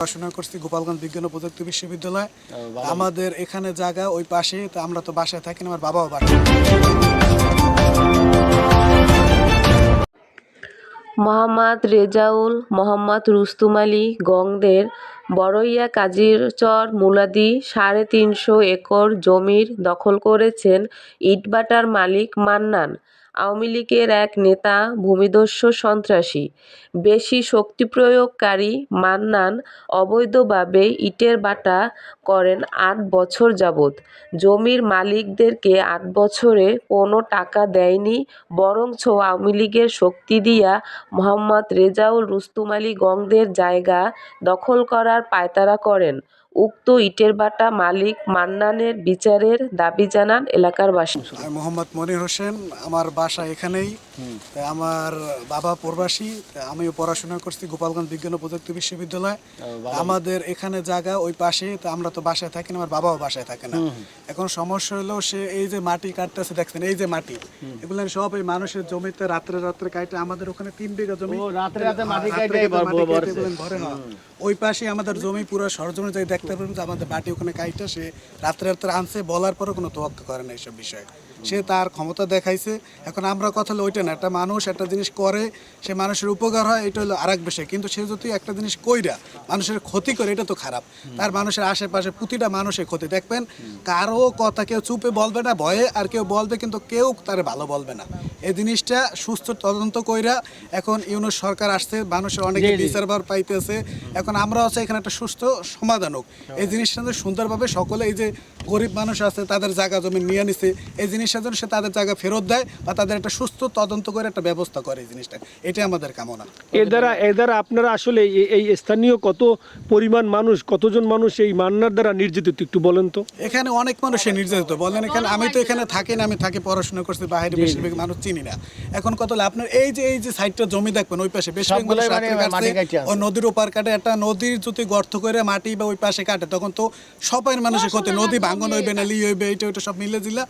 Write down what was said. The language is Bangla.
পড়াশোনা করছি গোপালগঞ্জ বিজ্ঞান ও প্রযুক্তি বিশ্ববিদ্যালয়। আমাদের এখানে জায়গা ওই পাশে, তো আমরা তো বাসায় থাকি না, আমার বাবাও বাসায়। মোহাম্মদ রেজাউল, মোহাম্মদ রুস্তুম আলী গংদের বড়ইয়া কাজিরচর মুলাদি ৩৫০ একর জমির দখল করেছেন ইটভাটার মালিক মান্নান। আওয়ামী লীগের এক নেতা ভূমিদস্যু সন্ত্রাসী বেশি শক্তি প্রয়োগকারী মান্নান অবৈধভাবে ইটের ভাটা করেন ৮ বছর যাবৎ। জমির মালিকদেরকে ৮ বছরে কোনো টাকা দেয়নি, বরঞ্চ আওয়ামী লীগের শক্তি দিয়া মোহাম্মদ রেজাউল রুস্তুম আলী গংদের জায়গা দখল করার পায়তারা করেন। উক্ত ইটের ভাটা মালিক মান্নানের বিচারের দাবি জানান এলাকার বাসিন্দা। আমি মোহাম্মদ মনির হোসেন, আমার বাসা এখানেই। আমার বাবা প্রবাসী, আমিও পড়াশোনা করছি গোপালগঞ্জ বিজ্ঞান ও প্রযুক্তি বিশ্ববিদ্যালয়। আমাদের এখানে জায়গা ওই পাশে, তো আমরা তো বাসায় থাকি না, আমার বাবাও বাসায় থাকে না। এখন সমস্যা হলো, সে এই যে মাটি কাটতেছে দেখছেন, এই যে মাটি, এগুলো সব এই মানুষের জমিতে রাত্রে রাত্রে কাটে। আমাদের ওখানে 3 বিঘা জমি ভরে না। ওই পাশে আমাদের জমি পুরো সরজমিনে যাই দেখতে পারবেন যে আমাদের মাটি ওখানে কাইটা সে রাত্রে রাত্রে আনছে, বলার পরও কোনো তোয়াক্কা করে না এইসব বিষয়ে। সে তার ক্ষমতা দেখাইছে। এখন আমরা কথা হলো ওইটা না, একটা মানুষ একটা জিনিস করে, সে মানুষের উপকার হয়, এটা হলো আরেক বিষয়। কিন্তু সে যদি একটা জিনিস কইরা মানুষের ক্ষতি করে, এটা তো খারাপ। তার মানুষের আশেপাশে প্রতিটা মানুষের ক্ষতি দেখবেন, কারো কথা কেউ চুপে বলবে না ভয়ে, আর কেউ বলবে কিন্তু কেউ তারে ভালো বলবে না। এই জিনিসটা সুস্থ তদন্ত কইরা, এখন ইউনুস সরকার আসছে, মানুষের অনেকে বিচারবার পাইতেছে। এখন আমরা হচ্ছে এখানে একটা সুস্থ সমাধান হোক, এই জিনিসটা সুন্দরভাবে সকলে, এই যে গরিব মানুষ আছে তাদের জায়গা জমি নিয়ে নিছে, এই জিনিসটা যেন সে তাদের জায়গা ফেরত দেয় বা তাদের একটা সুস্থ তদন্ত করে একটা ব্যবস্থা করে, এই জিনিসটা এটাই আমাদের কামনা। এর দ্বারা আপনারা আসলে এই স্থানীয় কত পরিমাণ মানুষ, কতজন মানুষ এই মান্নার দ্বারা নির্যাতিত একটু বলেন তো। এখানে অনেক মানুষ নির্যাতিত, বলেন এখানে আমি তো এখানে থাকি না, আমি থাকি পড়াশোনা করছি বাইরে, বেশিরভাগ মানুষ চিনি না। এখন কত হলো, আপনার এই যে সাইডটা জমি দেখবেন ওই পাশে বেশিরভাগ মানুষ ওই নদীর ওপার কাটে, একটা নদীর যদি গর্ত করে মাটি বা ওই পাশে কাটে, তখন তো সবাই মানুষের ক্ষতি, নদী ভাঙন হইবে না লি হইবে, এটা ওইটা সব মিলে দিলা